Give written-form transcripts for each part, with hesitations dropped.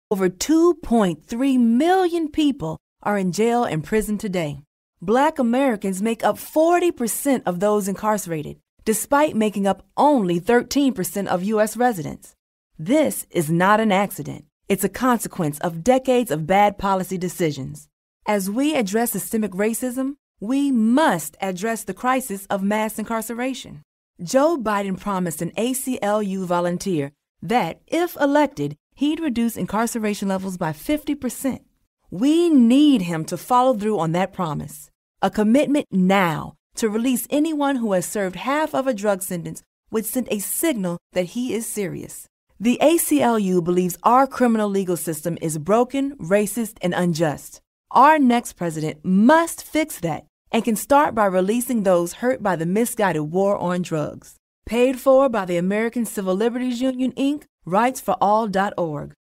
Over 2.3 million people are in jail and prison today. Black Americans make up 40% of those incarcerated, despite making up only 13% of U.S. residents. This is not an accident. It's a consequence of decades of bad policy decisions. As we address systemic racism, we must address the crisis of mass incarceration. Joe Biden promised an ACLU volunteer that, if elected, he'd reduce incarceration levels by 50%. We need him to follow through on that promise. A commitment now to release anyone who has served half of a drug sentence would send a signal that he is serious. The ACLU believes our criminal legal system is broken, racist, and unjust. Our next president must fix that and can start by releasing those hurt by the misguided war on drugs. Paid for by the American Civil Liberties Union, Inc., rightsforall.org.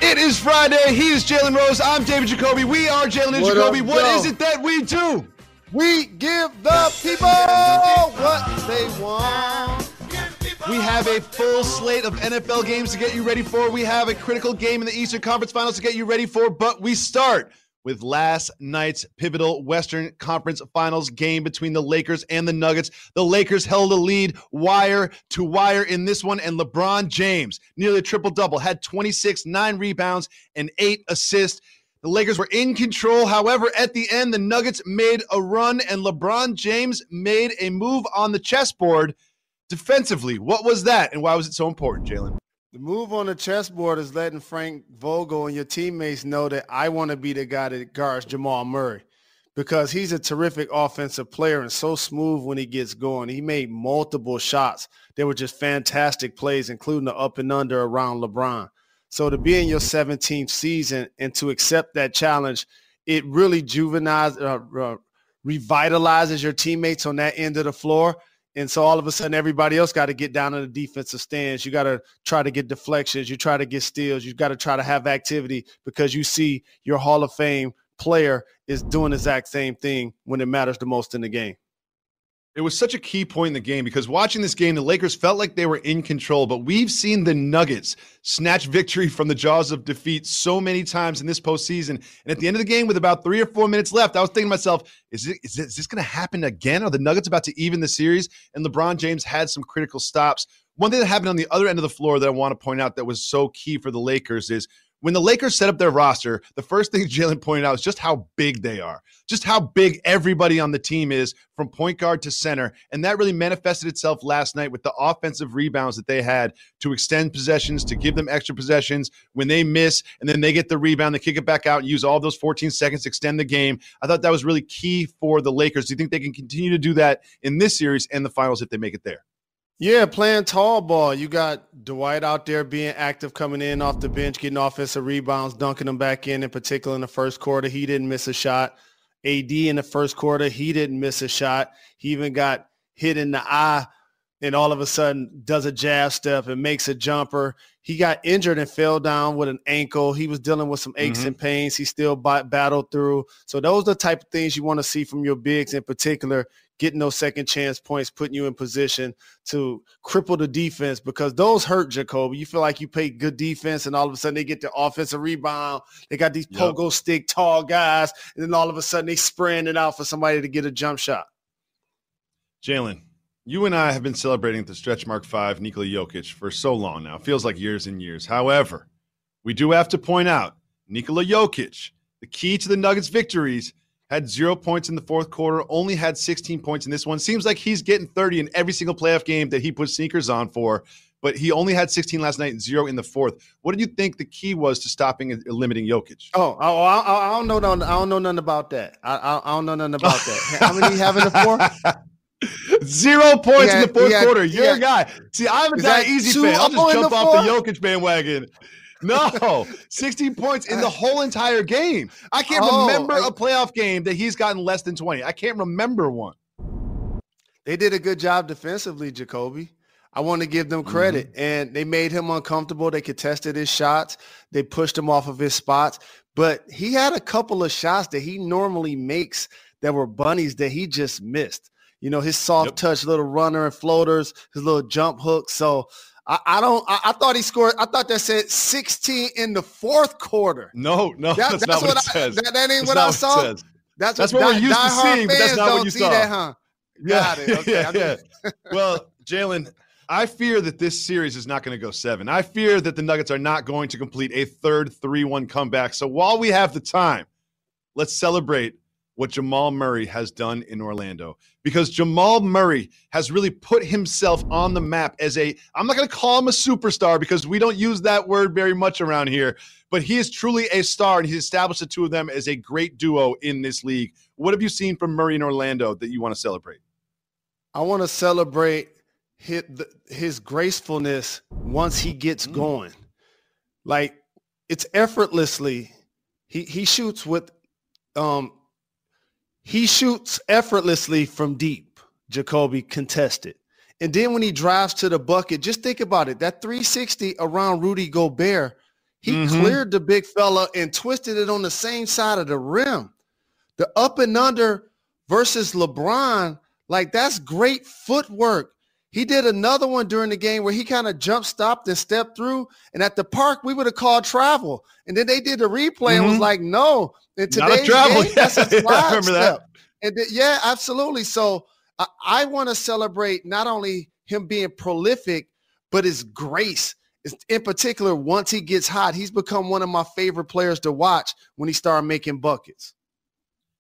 It is Friday. He is Jalen Rose. I'm David Jacoby. We are Jalen and Jacoby. What is it that we do? We give the people what they want. We have a full slate of NFL games to get you ready for. We have a critical game in the Eastern Conference Finals to get you ready for. But we start with last night's pivotal Western Conference Finals game between the Lakers and the Nuggets. The Lakers held a lead wire to wire in this one, and LeBron James, nearly a triple-double, had 26, 9 rebounds, and 8 assists. The Lakers were in control. However, at the end, the Nuggets made a run, and LeBron James made a move on the chessboard defensively. What was that, and why was it so important, Jalen? The move on the chessboard is letting Frank Vogel and your teammates know that I want to be the guy that guards Jamal Murray, because he's a terrific offensive player and so smooth when he gets going. He made multiple shots. They were just fantastic plays, including the up and under around LeBron. So to be in your 17th season and to accept that challenge, it really revitalizes your teammates on that end of the floor. And so all of a sudden, everybody else got to get down in the defensive stands. You got to try to get deflections. You try to get steals. You got to try to have activity, because you see your Hall of Fame player is doing the exact same thing when it matters the most in the game. It was such a key point in the game, because watching this game, the Lakers felt like they were in control, but we've seen the Nuggets snatch victory from the jaws of defeat so many times in this postseason. And at the end of the game, with about 3 or 4 minutes left, I was thinking to myself, is this going to happen again? Are the Nuggets about to even the series? And LeBron James had some critical stops. One thing that happened on the other end of the floor that I want to point out that was so key for the Lakers is when the Lakers set up their roster, the first thing Jalen pointed out is just how big they are, just how big everybody on the team is from point guard to center. And that really manifested itself last night with the offensive rebounds that they had to extend possessions, to give them extra possessions when they miss, and then they get the rebound, they kick it back out and use all those 14 seconds to extend the game. I thought that was really key for the Lakers. Do you think they can continue to do that in this series and the finals if they make it there? Yeah, playing tall ball. You got Dwight out there being active, coming in off the bench, getting offensive rebounds, dunking them back in particular in the first quarter. He didn't miss a shot. AD in the first quarter, he didn't miss a shot. He even got hit in the eye and all of a sudden does a jab step and makes a jumper. He got injured and fell down with an ankle. He was dealing with some aches and pains. He still battled through. So those are the type of things you want to see from your bigs in particular, getting those second chance points, putting you in position to cripple the defense, because those hurt, Jacoby. You feel like you play good defense and all of a sudden they get the offensive rebound. They got these pogo stick tall guys, and then all of a sudden they spraying it out for somebody to get a jump shot. Jalen, you and I have been celebrating the stretch mark 5, Nikola Jokic, for so long now. It feels like years and years. However, we do have to point out Nikola Jokic, the key to the Nuggets' victories, had 0 points in the fourth quarter, only had 16 points in this one. Seems like he's getting 30 in every single playoff game that he puts sneakers on for, but he only had 16 last night and 0 in the fourth. What did you think the key was to stopping and limiting Jokic? I don't know nothing about that. I don't know nothing about that. How many do you have in the fourth? 0 points in the fourth quarter. You're a guy. See, I'm a guy easy fan. I'll just jump off the Jokic bandwagon. No, 16 points in the whole entire game. I can't remember a playoff game that he's gotten less than 20. I can't remember one. They did a good job defensively, Jacoby. I want to give them credit. And they made him uncomfortable. They contested his shots. They pushed him off of his spots. But he had a couple of shots that he normally makes that were bunnies that he just missed. You know, his soft touch, little runner and floaters, his little jump hook. So I thought he scored. I thought that said 16 in the fourth quarter. No, that's not what it says. That ain't what I saw. That's what we're used to seeing, but that's not what you saw. That, huh? Got it. Okay. Yeah. Well, Jalen, I fear that this series is not going to go 7. I fear that the Nuggets are not going to complete a third 3-1 comeback. So while we have the time, let's celebrate what Jamal Murray has done in Orlando, because Jamal Murray has really put himself on the map as I'm not going to call him a superstar because we don't use that word very much around here, but he is truly a star, and he's established the two of them as a great duo in this league. What have you seen from Murray in Orlando that you want to celebrate? I want to celebrate his gracefulness once he gets going. Like, it's effortlessly. He shoots with he shoots effortlessly from deep, Jacoby, contested. And then when he drives to the bucket, just think about it. That 360 around Rudy Gobert, he cleared the big fella and twisted it on the same side of the rim. The up and under versus LeBron, like, that's great footwork. He did another one during the game where he kind of jump stopped and stepped through. And at the park, we would have called travel. And then they did the replay and was like, no. In today's game, that's a slide step. And yeah, absolutely. So I want to celebrate not only him being prolific, but his grace. In particular, once he gets hot, he's become one of my favorite players to watch when he started making buckets.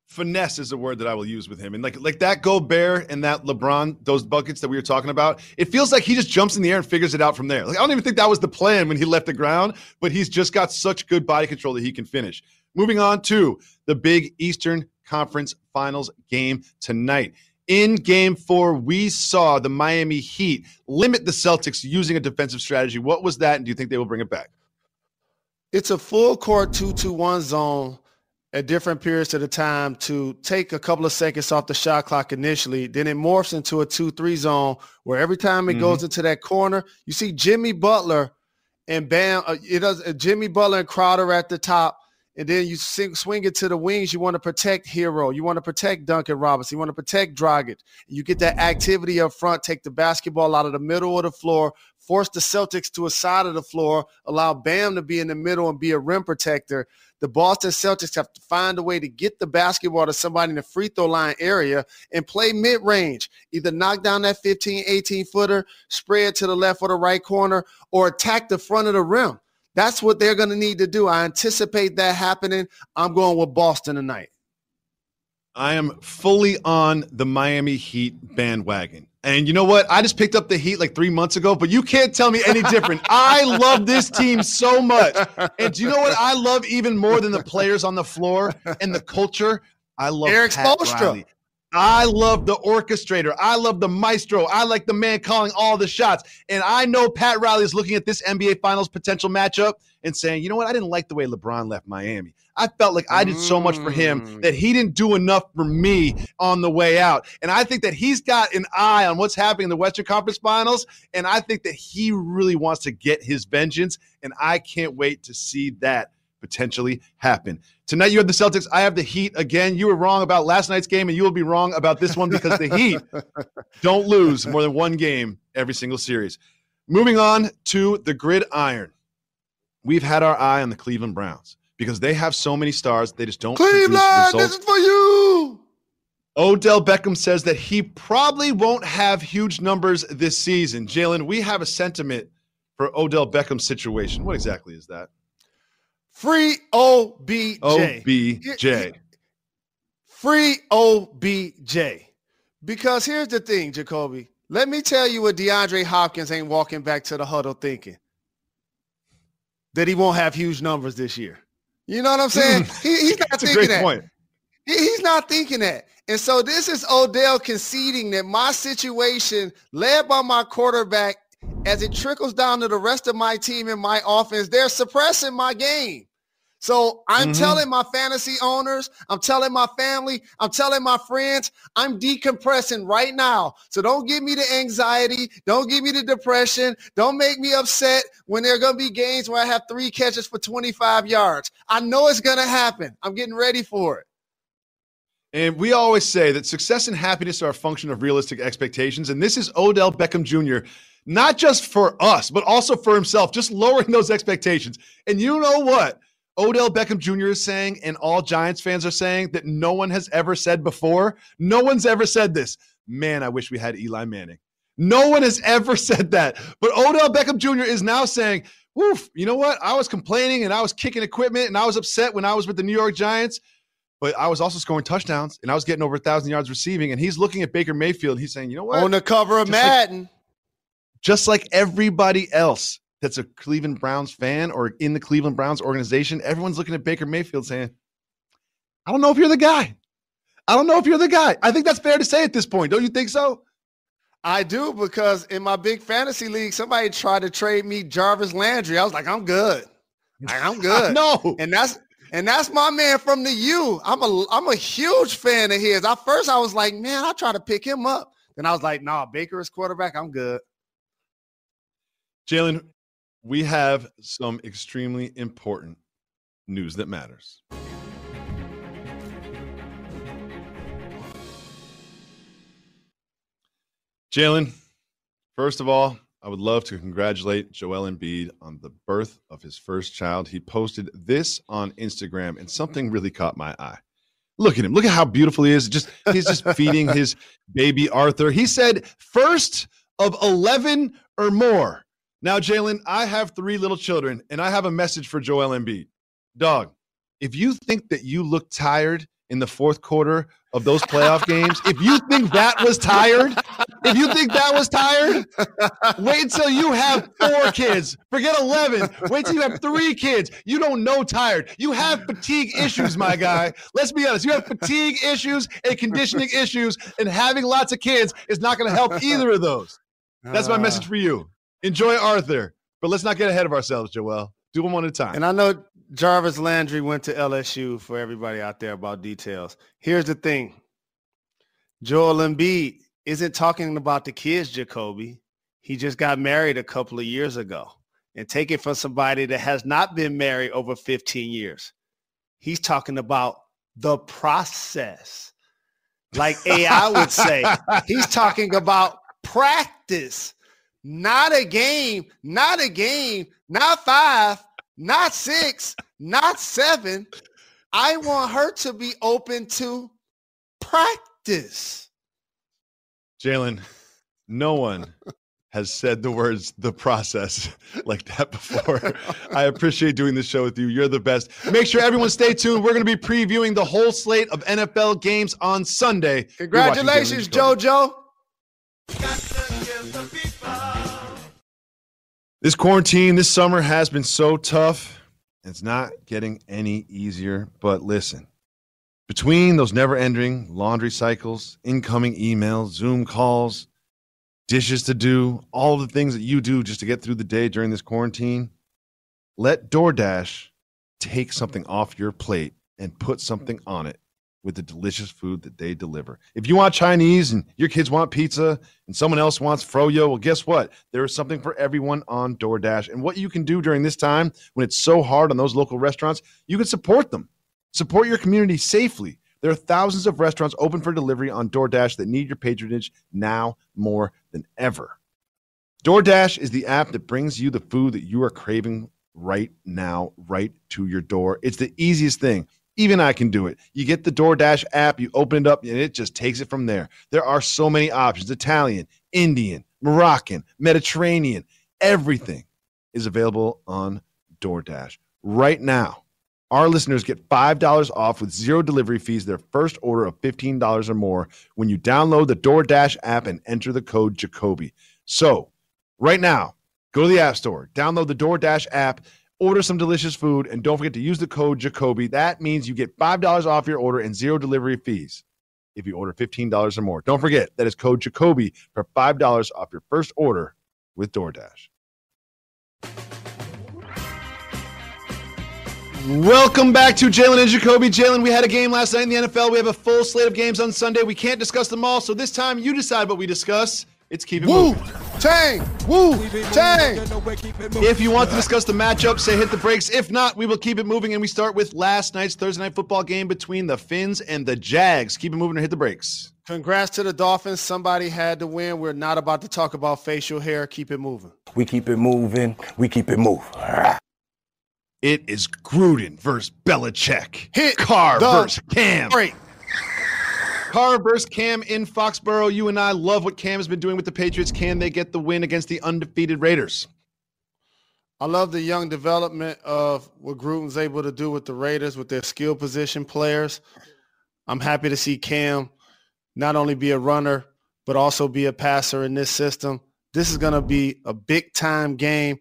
Finesse is a word that I will use with him. And like that Gobert and that LeBron, those buckets that we were talking about, it feels like he just jumps in the air and figures it out from there. Like, I don't even think that was the plan when he left the ground, but he's just got such good body control that he can finish. Moving on to the big Eastern Conference Finals game tonight. In Game 4, we saw the Miami Heat limit the Celtics using a defensive strategy. What was that, and do you think they will bring it back? It's a full court 2-2-1 zone at different periods of the time to take a couple of seconds off the shot clock initially. Then it morphs into a 2-3 zone where every time it goes into that corner, you see Jimmy Butler and Bam. Jimmy Butler and Crowder at the top. And then you swing it to the wings. You want to protect Hero. You want to protect Duncan Robinson. You want to protect Dragic. You get that activity up front, take the basketball out of the middle of the floor, force the Celtics to a side of the floor, allow Bam to be in the middle and be a rim protector. The Boston Celtics have to find a way to get the basketball to somebody in the free throw line area and play mid-range. Either knock down that 15, 18-footer, spread to the left or the right corner, or attack the front of the rim. That's what they're going to need to do. I anticipate that happening. I'm going with Boston tonight. I am fully on the Miami Heat bandwagon. And you know what? I just picked up the Heat like 3 months ago, but you can't tell me any different. I love this team so much. And do you know what I love even more than the players on the floor and the culture? I love Eric Pat Spoelstra. Riley. I love the orchestrator. I love the maestro. I like the man calling all the shots. And I know Pat Riley is looking at this NBA Finals potential matchup and saying, you know what? I didn't like the way LeBron left Miami. I felt like I did so much for him that he didn't do enough for me on the way out. And I think that he's got an eye on what's happening in the Western Conference Finals. And I think that he really wants to get his vengeance. And I can't wait to see that potentially happen. Tonight you have the Celtics. I have the Heat. Again, you were wrong about last night's game, and you will be wrong about this one because the Heat don't lose more than one game every single series. Moving on to the gridiron. We've had our eye on the Cleveland Browns because they have so many stars. They just don't produce results. This is for you. Odell Beckham says that he probably won't have huge numbers this season. Jalen, we have a sentiment for Odell Beckham's situation. What exactly is that? Free OBJ. OBJ. Free OBJ. Because here's the thing, Jacoby. Let me tell you what DeAndre Hopkins ain't walking back to the huddle thinking. That he won't have huge numbers this year. You know what I'm saying? He's not thinking that. Point. He's not thinking that. And so this is Odell conceding that my situation, led by my quarterback, as it trickles down to the rest of my team and my offense, they're suppressing my game. So I'm telling my fantasy owners, I'm telling my family, I'm telling my friends, I'm decompressing right now. So don't give me the anxiety. Don't give me the depression. Don't make me upset when there are going to be games where I have 3 catches for 25 yards. I know it's going to happen. I'm getting ready for it. And we always say that success and happiness are a function of realistic expectations. And this is Odell Beckham Jr., not just for us, but also for himself, just lowering those expectations. And you know what Odell Beckham Jr. is saying, and all Giants fans are saying, that no one has ever said before? No one's ever said this. Man, I wish we had Eli Manning. No one has ever said that. But Odell Beckham Jr. is now saying, woof, you know what? I was complaining and I was kicking equipment and I was upset when I was with the New York Giants, but I was also scoring touchdowns and I was getting over 1,000 yards receiving. And he's looking at Baker Mayfield. He's saying, you know what? On the cover of Madden. Just like everybody else that's a Cleveland Browns fan or in the Cleveland Browns organization, everyone's looking at Baker Mayfield saying, I don't know if you're the guy. I don't know if you're the guy. I think that's fair to say at this point. Don't you think so? I do, because in my big fantasy league, somebody tried to trade me Jarvis Landry. I was like, I'm good. I'm good. No. And that's my man from the U. I'm a huge fan of his. At first I was like, man, I'll try to pick him up. Then I was like, nah, Baker is quarterback. I'm good. Jalen, we have some extremely important news that matters. Jalen, first of all, I would love to congratulate Joel Embiid on the birth of his first child. He posted this on Instagram, and something really caught my eye. Look at him. Look at how beautiful he is. He's just feeding his baby Arthur. He said, first of 11 or more. Now, Jalen, I have 3 little children, and I have a message for Joel Embiid. Dog, if you think that you look tired in the fourth quarter of those playoff games, if you think that was tired, wait until you have 4 kids. Forget 11. Wait till you have 3 kids. You don't know tired. You have fatigue issues, my guy. Let's be honest. You have fatigue issues and conditioning issues, and having lots of kids is not going to help either of those. That's my message for you. Enjoy Arthur, but let's not get ahead of ourselves, Joel. Do them one at a time. And I know Jarvis Landry went to LSU, for everybody out there about details. Here's the thing. Joel Embiid isn't talking about the kids, Jacoby. He just got married a couple of years ago. And take it from somebody that has not been married over 15 years. He's talking about the process. Like AI would say, he's talking about practice. Not a game, not 5, not 6, not 7. I want her to be open to practice. Jalen, no one has said the words "the process" like that before. I appreciate doing this show with you. You're the best. Make sure everyone stay tuned. We're going to be previewing the whole slate of NFL games on Sunday. Congratulations, JoJo. This quarantine, this summer has been so tough. It's not getting any easier. But listen, between those never-ending laundry cycles, incoming emails, Zoom calls, dishes to do, all the things that you do just to get through the day during this quarantine, let DoorDash take something off your plate and put something on it with the delicious food that they deliver. If you want Chinese and your kids want pizza and someone else wants froyo, well, guess what? There is something for everyone on DoorDash. And what you can do during this time when it's so hard on those local restaurants, you can support them. Support your community safely. There are thousands of restaurants open for delivery on DoorDash that need your patronage now more than ever. DoorDash is the app that brings you the food that you are craving right now, right to your door. It's the easiest thing. Even I can do it. You get the DoorDash app, you open it up, and it just takes it from there. There are so many options: Italian, Indian, Moroccan, Mediterranean. Everything is available on DoorDash. Right now, our listeners get $5 off with 0 delivery fees their first order of $15 or more when you download the DoorDash app and enter the code Jacoby. So, right now, go to the App Store, download the DoorDash app, order some delicious food, and don't forget to use the code Jacoby. That means you get $5 off your order and 0 delivery fees if you order $15 or more. Don't forget, that is code Jacoby for $5 off your first order with DoorDash. Welcome back to Jalen and Jacoby. Jalen, we had a game last night in the NFL. We have a full slate of games on Sunday. We can't discuss them all, so this time you decide what we discuss. It's Keep It Moving. Tang! Woo! Tang! If you want to discuss the matchup, say hit the brakes. If not, we will keep it moving, and we start with last night's Thursday night football game between the Fins and the Jags. Keep it moving or hit the brakes. Congrats to the Dolphins. Somebody had to win. We're not about to talk about facial hair. Keep it moving. We keep it moving. We keep it moving. It is Gruden versus Belichick. Hit Carr the versus Cam. break. Carr versus Cam in Foxborough. You and I love what Cam has been doing with the Patriots. Can they get the win against the undefeated Raiders? I love the young development of what Gruden's able to do with the Raiders with their skill position players. I'm happy to see Cam not only be a runner, but also be a passer in this system. This is going to be a big-time game.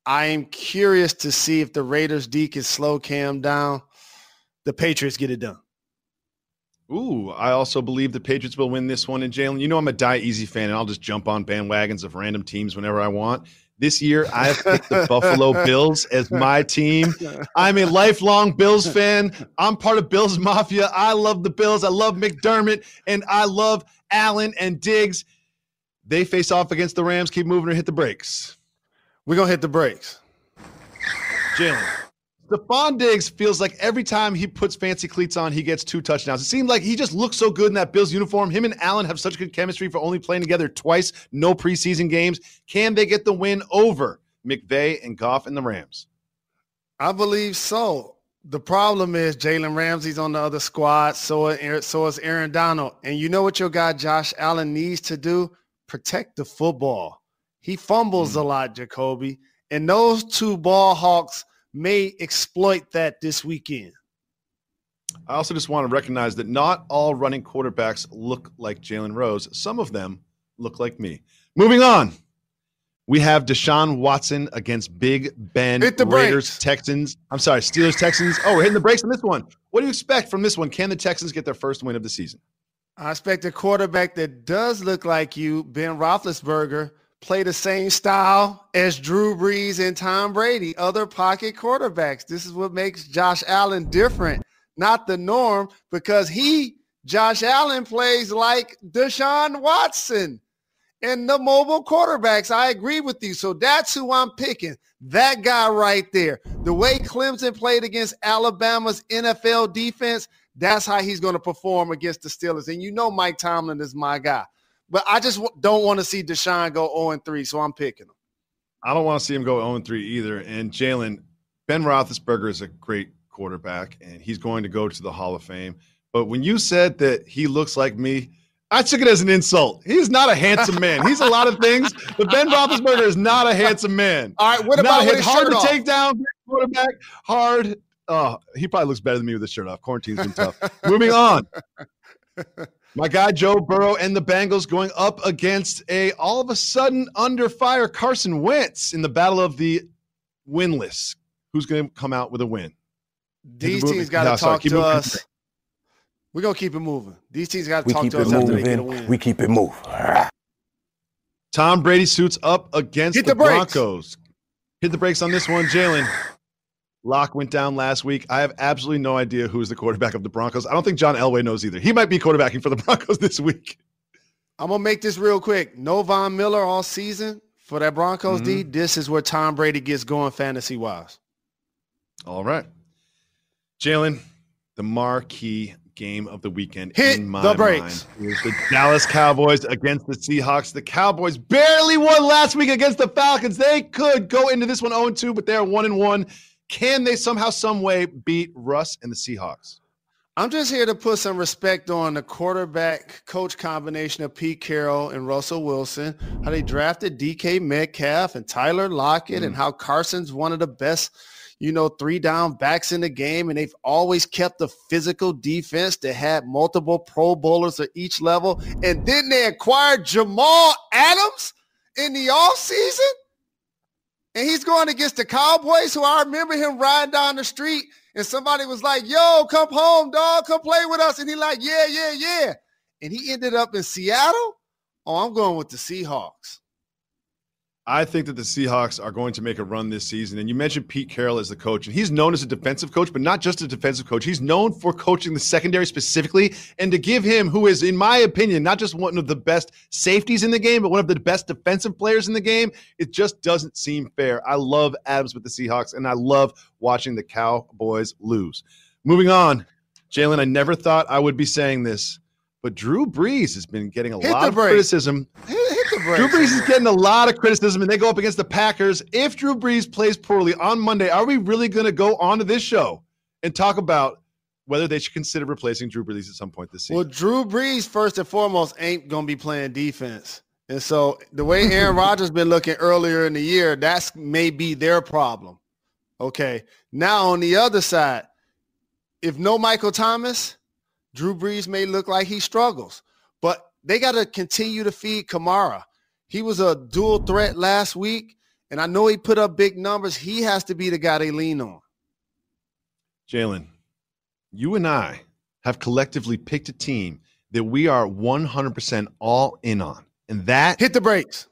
I am curious to see if the Raiders D can slow Cam down. The Patriots get it done. Ooh, I also believe the Patriots will win this one. And Jalen, you know I'm a die easy fan, and I'll just jump on bandwagons of random teams whenever I want. This year, I have picked the Buffalo Bills as my team. I'm a lifelong Bills fan. I'm part of Bills Mafia. I love the Bills. I love McDermott, and I love Allen and Diggs. They face off against the Rams. Keep moving or hit the brakes. We're going to hit the brakes. Jalen. Stephon Diggs feels like every time he puts fancy cleats on, he gets 2 touchdowns. It seems like he just looks so good in that Bills uniform. Him and Allen have such good chemistry for only playing together twice, no preseason games. Can they get the win over McVay and Goff and the Rams? I believe so. The problem is Jalen Ramsey's on the other squad, so is Aaron Donald. And you know what your guy Josh Allen needs to do? Protect the football. He fumbles a lot, Jacoby. And those 2 ball hawks may exploit that this weekend. I also just want to recognize that not all running quarterbacks look like Jalen Rose. Some of them look like me. Moving on. We have Deshaun Watson against Big Ben. Hit the Raiders, brakes. Texans. I'm sorry, Steelers, Texans. Oh, we're hitting the brakes on this one. What do you expect from this one? Can the Texans get their first win of the season? I expect a quarterback that does look like you, Ben Roethlisberger, play the same style as Drew Brees and Tom Brady, other pocket quarterbacks. This is what makes Josh Allen different, not the norm, because Josh Allen, plays like Deshaun Watson and the mobile quarterbacks. I agree with you. So that's who I'm picking, that guy right there. The way Clemson played against Alabama's NFL defense, that's how he's going to perform against the Steelers. And you know Mike Tomlin is my guy. But I just don't want to see Deshaun go 0-3, so I'm picking him. I don't want to see him go 0-3 either. And Jalen, Ben Roethlisberger is a great quarterback, and he's going to go to the Hall of Fame. But when you said that he looks like me, I took it as an insult. He's not a handsome man. He's a lot of things, but Ben Roethlisberger is not a handsome man. All right, what about with his hard shirt to off? take down, great quarterback, hard. Oh, he probably looks better than me with his shirt off. Quarantine's been tough. Moving on. My guy Joe Burrow and the Bengals going up against all of a sudden under fire Carson Wentz in the battle of the winless. Who's going to come out with a win? These teams got to talk to us. We're going to keep it moving. These teams got to talk to us after they get a win. We keep it moving. Tom Brady suits up against Hit the brakes. Broncos. Hit the brakes on this one, Jalen. Locke went down last week. I have absolutely no idea who's the quarterback of the Broncos. I don't think John Elway knows either. He might be quarterbacking for the Broncos this week. I'm going to make this real quick. No Von Miller all season for that Broncos D. This is where Tom Brady gets going fantasy-wise. All right. Jalen, the marquee game of the weekend Hit in my the brakes. mind is the Dallas Cowboys against the Seahawks. The Cowboys barely won last week against the Falcons. They could go into this one 0-2, but they're 1-1. Can they somehow, some way beat Russ and the Seahawks? I'm just here to put some respect on the quarterback-coach combination of Pete Carroll and Russell Wilson, how they drafted DK Metcalf and Tyler Lockett, and how Carson's one of the best, 3-down backs in the game, and they've always kept a physical defense that had multiple Pro Bowlers at each level. And then they acquired Jamal Adams in the offseason. And he's going against the Cowboys, who I remember him riding down the street, and somebody was like, yo, come home, dog, come play with us. And he like, yeah. And he ended up in Seattle. Oh, I'm going with the Seahawks. I think that the Seahawks are going to make a run this season. And you mentioned Pete Carroll as the coach, and he's known as a defensive coach, but not just a defensive coach. He's known for coaching the secondary specifically, and to give him, who is, in my opinion, not just one of the best safeties in the game, but one of the best defensive players in the game, it just doesn't seem fair. I love Adams with the Seahawks, and I love watching the Cowboys lose. Moving on, Jalen, I never thought I would be saying this, but Drew Brees has been getting a lot of criticism. Drew Brees is getting a lot of criticism, and they go up against the Packers. If Drew Brees plays poorly on Monday, are we really going to go on to this show and talk about whether they should consider replacing Drew Brees at some point this season? Well, Drew Brees, first and foremost, ain't going to be playing defense. And so the way Aaron Rodgers been looking earlier in the year, that's may be their problem. Okay. Now on the other side, if no Michael Thomas, Drew Brees may look like he struggles. But they got to continue to feed Kamara. He was a dual threat last week, and I know he put up big numbers. He has to be the guy they lean on. Jalen, you and I have collectively picked a team that we are 100% all in on, and that hit the brakes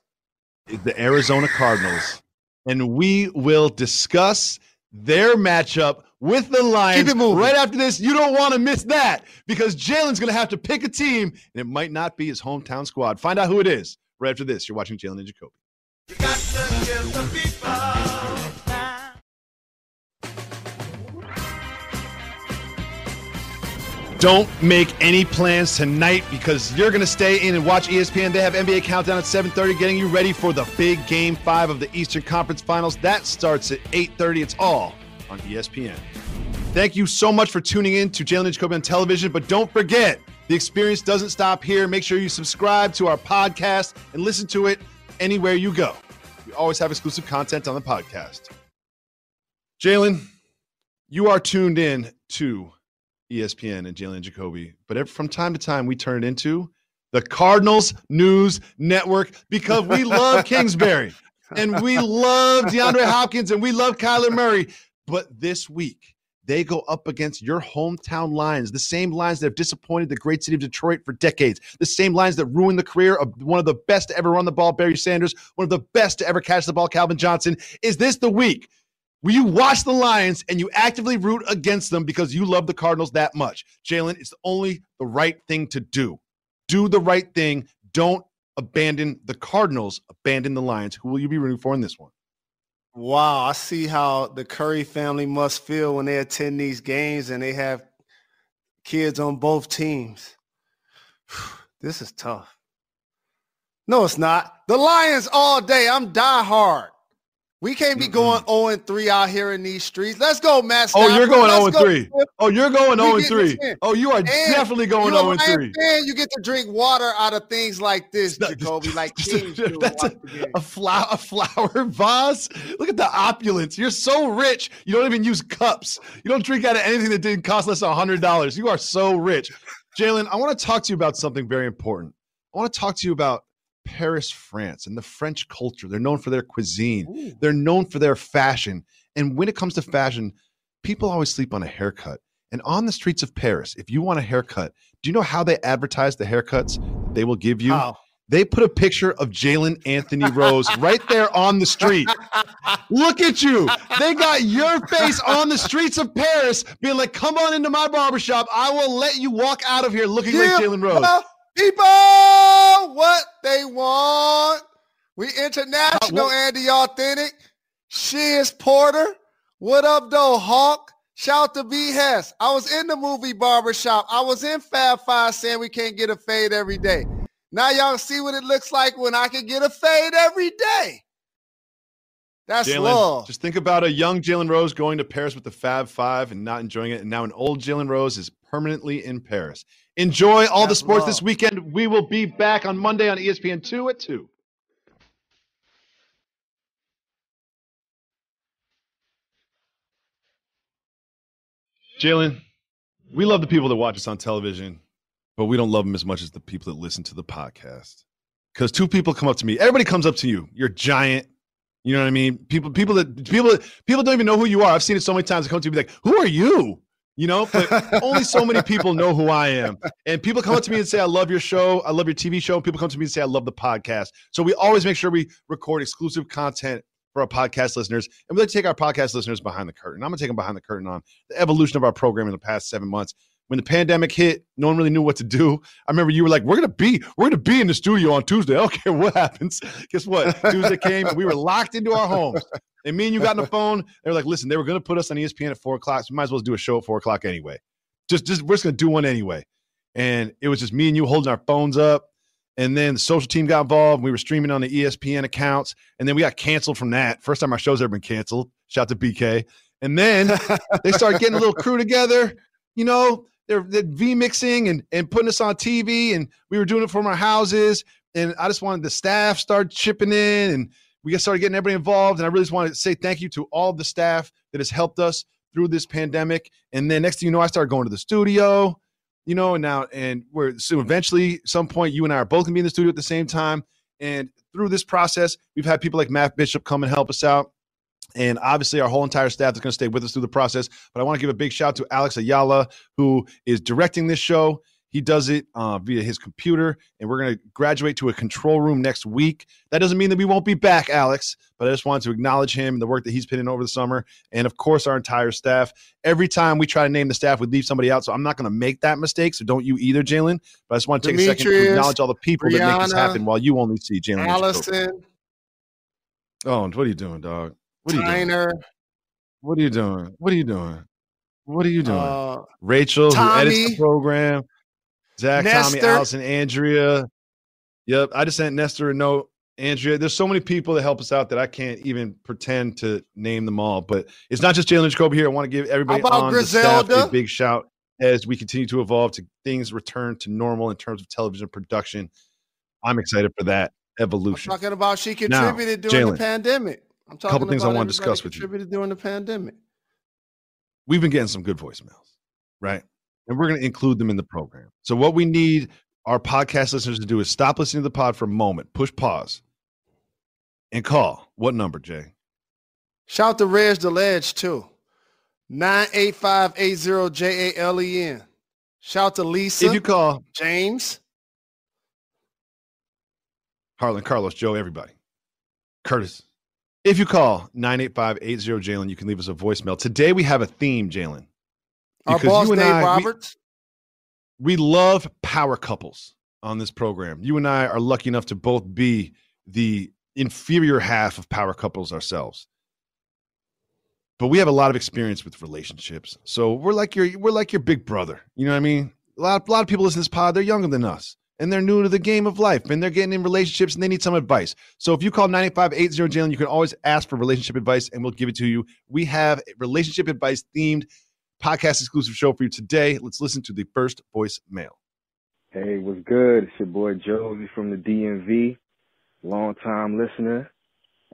is the Arizona Cardinals. And we will discuss their matchup with the Lions right after this. You don't want to miss that because Jalen's going to have to pick a team, and it might not be his hometown squad. Find out who it is right after this. You're watching Jalen and Jacoby. You got to give the people time. Don't make any plans tonight because you're going to stay in and watch ESPN. They have NBA Countdown at 7:30, getting you ready for the big Game 5 of the Eastern Conference Finals. That starts at 8:30. It's all on ESPN. Thank you so much for tuning in to Jalen and Jacoby on television, but don't forget, the experience doesn't stop here. Make sure you subscribe to our podcast and listen to it anywhere you go. We always have exclusive content on the podcast. Jalen, you are tuned in to ESPN and Jalen and Jacoby, but from time to time we turn it into the Cardinals News Network because we love Kingsbury and we love DeAndre Hopkins and we love Kyler Murray. But this week, they go up against your hometown Lions, the same Lions that have disappointed the great city of Detroit for decades, the same Lions that ruined the career of one of the best to ever run the ball, Barry Sanders, one of the best to ever catch the ball, Calvin Johnson. Is this the week where you watch the Lions and you actively root against them because you love the Cardinals that much? Jalen, it's only the right thing to do. Do the right thing. Don't abandon the Cardinals. Abandon the Lions. Who will you be rooting for in this one? Wow, I see how the Curry family must feel when they attend these games and they have kids on both teams. This is tough. No, it's not. The Lions all day. I'm diehard. We can't be going 0-3 out here in these streets. Let's go, Matt Stafford. Oh, you're going 0-3. Oh, you're going 0-3. Oh, you are definitely going 0-3. You get to drink water out of things like this, Jacoby, like kings do. That's a flower vase. Look at the opulence. You're so rich. You don't even use cups. You don't drink out of anything that didn't cost less than $100. You are so rich. Jalen, I want to talk to you about something very important. I want to talk to you about Paris, France, and the French culture. They're known for their cuisine. Ooh. They're known for their fashion. And when it comes to fashion, people always sleep on a haircut. And on the streets of Paris, if you want a haircut, do you know how they advertise the haircuts they will give you? How? They put a picture of Jalen Anthony Rose right there on the street. Look at you. They got your face on the streets of Paris being like, come on into my barbershop. I will let you walk out of here looking like Jalen Rose. People, what they want. We international and the authentic. Shiz Porter. What up, though, Hawk? Shout to B. Hess. I was in the movie Barbershop. I was in Fab 5 saying we can't get a fade every day. Now y'all see what it looks like when I can get a fade every day. That's Jalen, love. Just think about a young Jalen Rose going to Paris with the Fab 5 and not enjoying it. And now an old Jalen Rose is permanently in Paris. Enjoy all the sports this weekend. We will be back on Monday on ESPN2 at 2. Jalen, we love the people that watch us on television, but we don't love them as much as the people that listen to the podcast. Because two people come up to me. Everybody comes up to you. You're giant. You know what I mean? People don't even know who you are. I've seen it so many times. They come to me like, who are you? But only so many people know who I am. And people come up to me and say, I love your show. I love your TV show. And people come to me and say, I love the podcast. So we always make sure we record exclusive content for our podcast listeners. And we like to take our podcast listeners behind the curtain. I'm going to take them behind the curtain on the evolution of our program in the past 7 months. When the pandemic hit, no one really knew what to do. I remember you were like, we're gonna be in the studio on Tuesday. I don't care what happens. Guess what? Tuesday came and we were locked into our homes. And me and you got on the phone. They were like, listen, they were gonna put us on ESPN at 4 o'clock. So we might as well do a show at 4 o'clock anyway. Just we're just gonna do one anyway. And it was just me and you holding our phones up. And then the social team got involved. We were streaming on the ESPN accounts. And then we got canceled from that. First time our show's ever been canceled. Shout out to BK. And then they started getting a little crew together, They're V-mixing and putting us on TV, and we were doing it from our houses. And I just wanted the staff start chipping in, and we started getting everybody involved. And I really just wanted to say thank you to all of the staff that has helped us through this pandemic. And then next thing you know, I started going to the studio, and we're so eventually, some point, you and I are both gonna be in the studio at the same time. And through this process, we've had people like Matt Bishop come and help us out. And obviously our whole entire staff is going to stay with us through the process. But I want to give a big shout out to Alex Ayala, who is directing this show. He does it via his computer, and we're going to graduate to a control room next week. That doesn't mean that we won't be back, Alex, but I just wanted to acknowledge him and the work that he's put in over the summer. And, of course, our entire staff. Every time we try to name the staff, we leave somebody out, so I'm not going to make that mistake, so don't you either, Jalen. But I just want to take a second to acknowledge all the people that make this happen while you only see Jalen. Allison. Oh, what are you doing, dog? What are you Tyner. doing? What are you doing? What are you doing? What are you doing? Rachel, Tommy, who edits the program. Zach, Nestor. Tommy, Allison, Andrea. Yep, I just sent Nestor a note. Andrea, there's so many people that help us out that I can't even pretend to name them all. But it's not just Jalen Jacoby here. I want to give everybody on Griselda? the staff a big shout as we continue to evolve to things return to normal in terms of television production. I'm excited for that evolution. I'm talking about she contributed during the pandemic. I'm talking a couple things I want to discuss with you. Contributed during the pandemic. We've been getting some good voicemails, right? And we're going to include them in the program. So what we need our podcast listeners to do is stop listening to the pod for a moment, push pause, and call. What number, Jay? Shout out to Reg the Ledge, too. 98580JALEN. Shout out to Lisa. If you call James. Harlan, Carlos, Joe, everybody. Curtis. If you call 98580-JALEN, you can leave us a voicemail. Today we have a theme, Jalen. Our boss, Dave Roberts. We love power couples on this program. You and I are lucky enough to both be the inferior half of power couples ourselves. But we have a lot of experience with relationships. So we're like your big brother. You know what I mean? A lot of people listen to this pod, they're younger than us. And they're new to the game of life, and they're getting in relationships, and they need some advice. So if you call 98580-JALEN, you can always ask for relationship advice, and we'll give it to you. We have a relationship advice-themed podcast-exclusive show for you today. Let's listen to the first voicemail. Hey, what's good? It's your boy Josie from the DMV, long-time listener.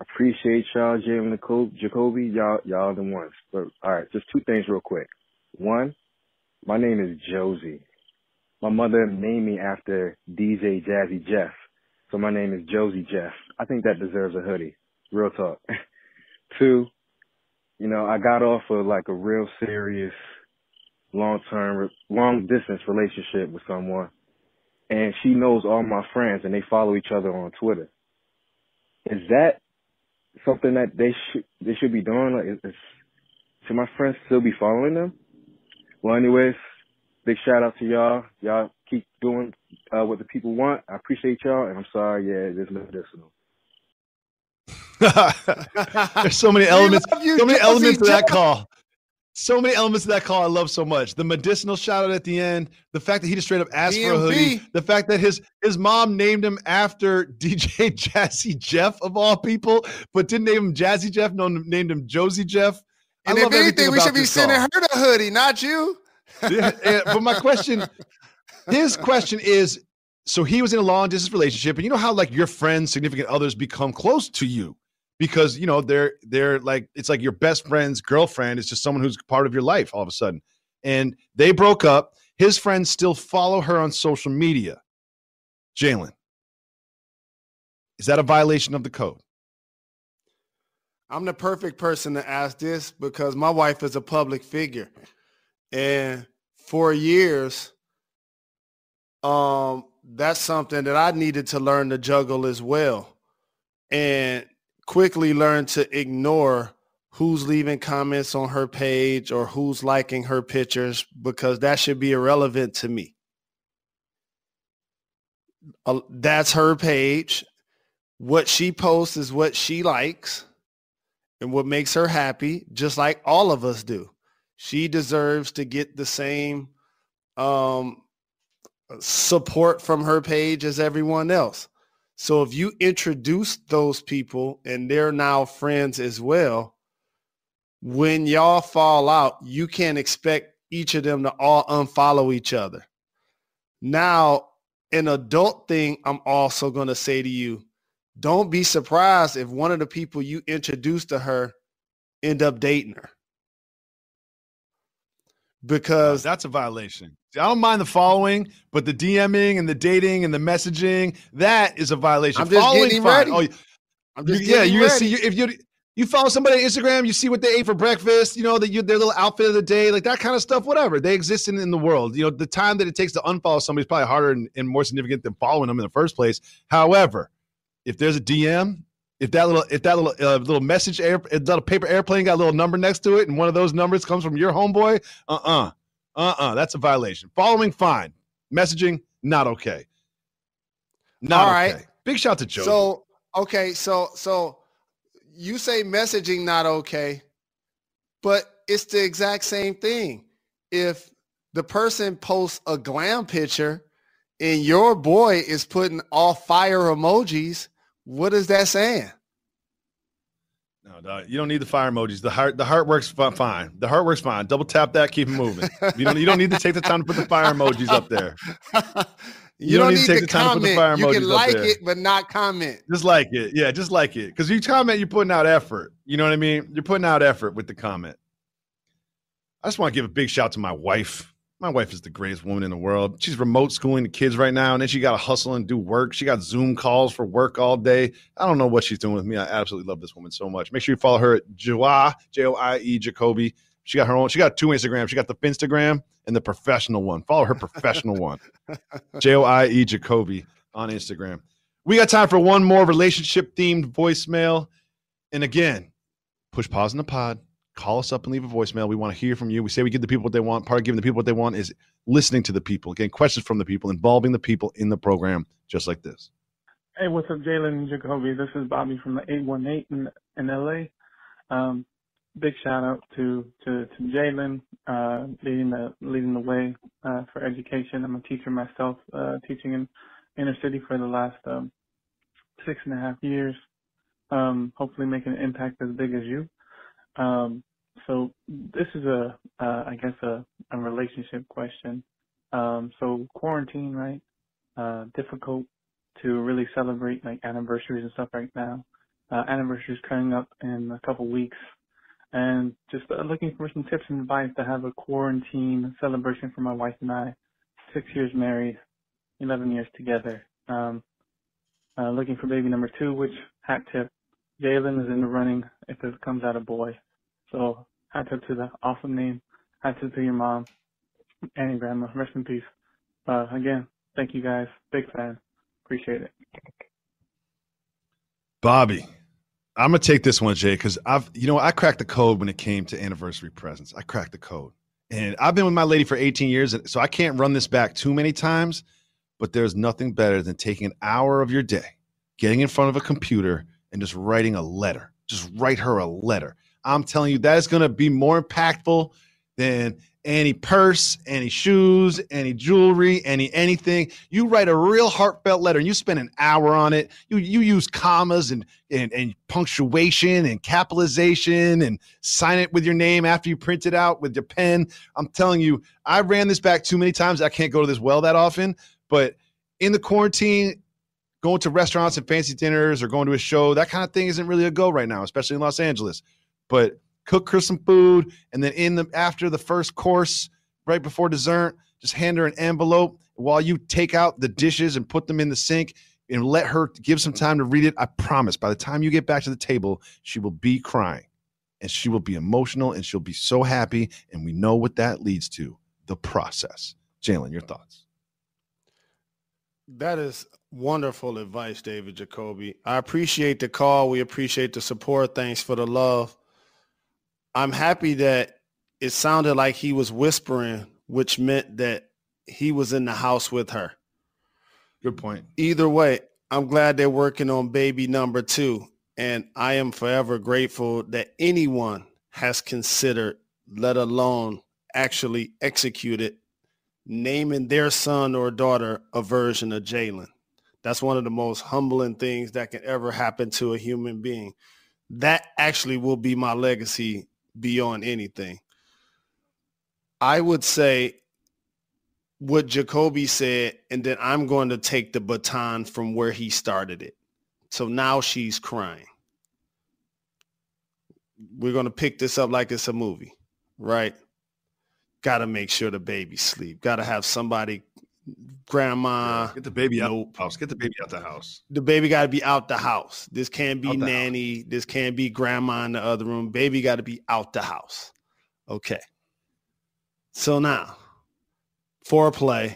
Appreciate y'all, Jalen Jacoby. Y'all the ones. But all right, just two things real quick. One, my name is Josie. My mother named me after DJ Jazzy Jeff, so my name is Josie Jeff. I think that deserves a hoodie. Real talk. Two, I got off of like a real serious long-distance relationship with someone, and she knows all my friends, and they follow each other on Twitter. Is that something that they should be doing? Like, should my friends still be following them? Well, anyways, big shout out to y'all. Y'all keep doing what the people want. I appreciate y'all, and I'm sorry, it is medicinal. There's so many elements. So many elements to that call. So many elements to that call I love so much. The medicinal shout out at the end. The fact that he just straight up asked for a hoodie. The fact that his mom named him after DJ Jazzy Jeff of all people, but didn't name him Jazzy Jeff. No, named him Josie Jeff. And if anything, we should be sending her the hoodie, not you. But his question is, so he was in a long distance relationship, and you know how like your friends, significant others become close to you because they're like, it's like your best friend's girlfriend is just someone who's part of your life all of a sudden. And they broke up. His friends still follow her on social media. Jalen, is that a violation of the code? I'm the perfect person to ask this because my wife is a public figure. And for years, that's something that I needed to learn to juggle as well, and quickly learn to ignore who's leaving comments on her page or who's liking her pictures, because that should be irrelevant to me. That's her page. What she posts is what she likes and what makes her happy, just like all of us do. She deserves to get the same support from her page as everyone else. So if you introduce those people and they're now friends as well, when y'all fall out, you can't expect each of them to all unfollow each other. Now, an adult thing I'm also going to say to you, don't be surprised if one of the people you introduced to her end up dating her. Because that's a violation. I don't mind the following, but the DMing and the dating and the messaging, that is a violation. I'm just following, getting fine. ready. Oh, I'm just yeah, getting you're ready. gonna see if you follow somebody on Instagram, you see what they ate for breakfast, their little outfit of the day, like that kind of stuff, whatever. They exist in the world. The time that it takes to unfollow somebody is probably harder and more significant than following them in the first place. However, if there's a DM, if that little message little paper airplane got a little number next to it, and one of those numbers comes from your homeboy, that's a violation. Following, fine. Messaging, not okay. Not All okay. right. Big shout to Joe. So okay, so you say messaging not okay, but it's the exact same thing. If the person posts a glam picture and your boy is putting all fire emojis, what is that saying? No, dog, you don't need the fire emojis. The heart works fine. The heart works fine. Double tap that, keep it moving. You don't need to take the time to put the fire emojis up there. You don't need to take the time to put the fire emojis up there. You can like it, but not comment. Just like it. Yeah, just like it. Because you comment, you're putting out effort. You know what I mean? You're putting out effort with the comment. I just want to give a big shout to my wife. My wife is the greatest woman in the world. She's remote schooling the kids right now, and then she got to hustle and do work. She got Zoom calls for work all day. I don't know what she's doing with me. I absolutely love this woman so much. Make sure you follow her at Joie, Joie Jacoby. She got her own. She got 2 Instagrams. She got the Finstagram and the professional one. Follow her professional one, Joie Jacoby on Instagram. We got time for one more relationship-themed voicemail. And again, push pause in the pod. Call us up and leave a voicemail. We want to hear from you. We say we give the people what they want. Part of giving the people what they want is listening to the people, getting questions from the people, involving the people in the program, just like this. Hey, what's up, Jalen Jacoby? This is Bobby from the 818 in LA. Big shout out to Jalen, leading the way for education. I'm a teacher myself, teaching in inner city for the last 6.5 years. Hopefully making an impact as big as you. So this is a relationship question. So quarantine, right? Difficult to really celebrate like anniversaries and stuff right now. Anniversaries coming up in a couple weeks, and just looking for some tips and advice to have a quarantine celebration for my wife and I. 6 years married, 11 years together. Looking for baby number 2, which hat tip. Jalen is in the running if it comes out a boy. So hat tip to the awesome name. Hat tip to your mom and your grandma. Rest in peace. Again, thank you guys. Big fan. Appreciate it. Bobby, I'm going to take this one, Jay, because I cracked the code when it came to anniversary presents. I cracked the code. And I've been with my lady for 18 years, so I can't run this back too many times, but there's nothing better than taking an hour of your day, getting in front of a computer, and just writing a letter. Just write her a letter. I'm telling you, that is going to be more impactful than any purse, any shoes, any jewelry, anything. You write a real heartfelt letter and you spend an hour on it. You use commas and punctuation and capitalization and sign it with your name after you print it out with your pen. I'm telling you, I ran this back too many times. I can't go to this well that often, but in the quarantine, going to restaurants and fancy dinners or going to a show, that kind of thing isn't really a go right now, especially in Los Angeles. But cook her some food, and then after the first course, right before dessert, just hand her an envelope while you take out the dishes and put them in the sink and let her give some time to read it. I promise by the time you get back to the table, she will be crying. and she will be emotional, and she'll be so happy, and we know what that leads to, the process. Jalen, your thoughts? That is wonderful advice, David Jacoby. I appreciate the call. We appreciate the support. Thanks for the love. I'm happy that it sounded like he was whispering, which meant that he was in the house with her. Good point. Either way, I'm glad they're working on baby number 2. And I am forever grateful that anyone has considered, let alone actually executed, naming their son or daughter a version of Jalen. That's one of the most humbling things that can ever happen to a human being. That actually will be my legacy beyond anything. I would say what Jacoby said, and then I'm going to take the baton from where he started it. So now she's crying. We're going to pick this up like it's a movie, right? Got to make sure the baby sleep. Got to have somebody, grandma. Get the baby out the house. Get the baby out the house. The baby got to be out the house. This can't be nanny. House. This can't be grandma in the other room. Baby got to be out the house. Okay. So now, foreplay.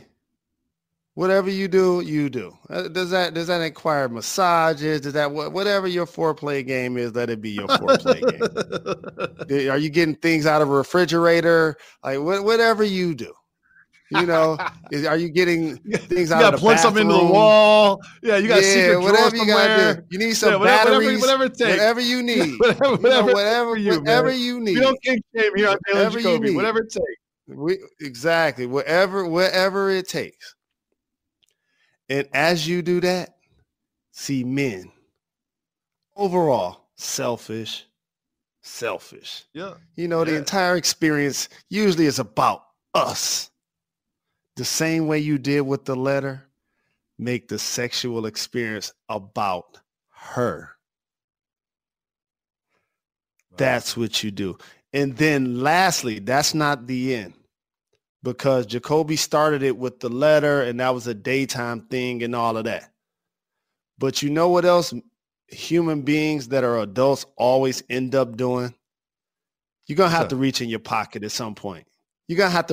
Whatever you do, you do. Does that require massages? Does that whatever your foreplay game is, let it be your foreplay game. Are you getting things out of a refrigerator? Like whatever you do, you know. Are you getting things out of the bathroom? You got to plug something into the wall. Yeah, you got a secret whatever drawer you somewhere. Do. You need some batteries. Whatever it takes. Whatever you need. whatever you need. We don't kink shame here on Jalen Jacoby. Whatever it takes. Exactly. Whatever it takes. And as you do that, see men overall selfish. Yeah. You know, the entire experience usually is about us. The same way you did with the letter, make the sexual experience about her. Wow. That's what you do. And then lastly, that's not the end. Because Jacoby started it with the letter, and that was a daytime thing and all of that. But you know what else human beings that are adults always end up doing? You're going to have to reach in your pocket at some point. You got to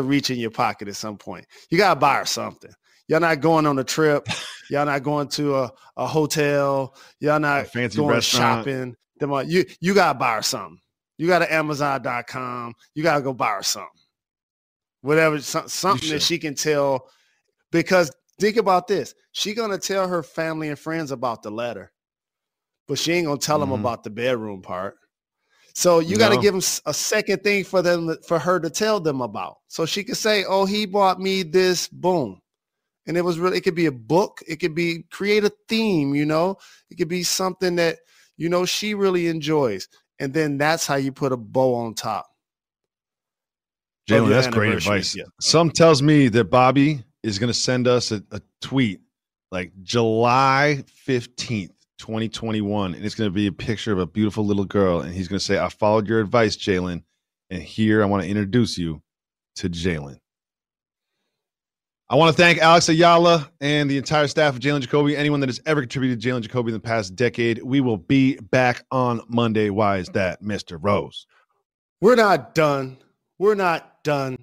buy her something. Y'all not going on a trip. Y'all not going to a hotel. Y'all not fancy going restaurant. Shopping. You got to buy her something. You got to Amazon.com. You got to go buy her something. Whatever, something that she can tell, because think about this. She's going to tell her family and friends about the letter, but she ain't going to tell them about the bedroom part. So you got to give them a second thing for her to tell them about. So she could say, oh, he bought me this, boom. And it could be a book. It could be create a theme, you know, it could be something that, you know, she really enjoys. And then that's how you put a bow on top. Jalen, that's great advice. Yeah. Some tells me that Bobby is going to send us a tweet like July 15th, 2021. And it's going to be a picture of a beautiful little girl. And he's going to say, I followed your advice, Jalen. And here I want to introduce you to Jalen. I want to thank Alex Ayala and the entire staff of Jalen Jacoby, anyone that has ever contributed to Jalen Jacoby in the past decade. We will be back on Monday. Why is that, Mr. Rose? We're not done. We're not done.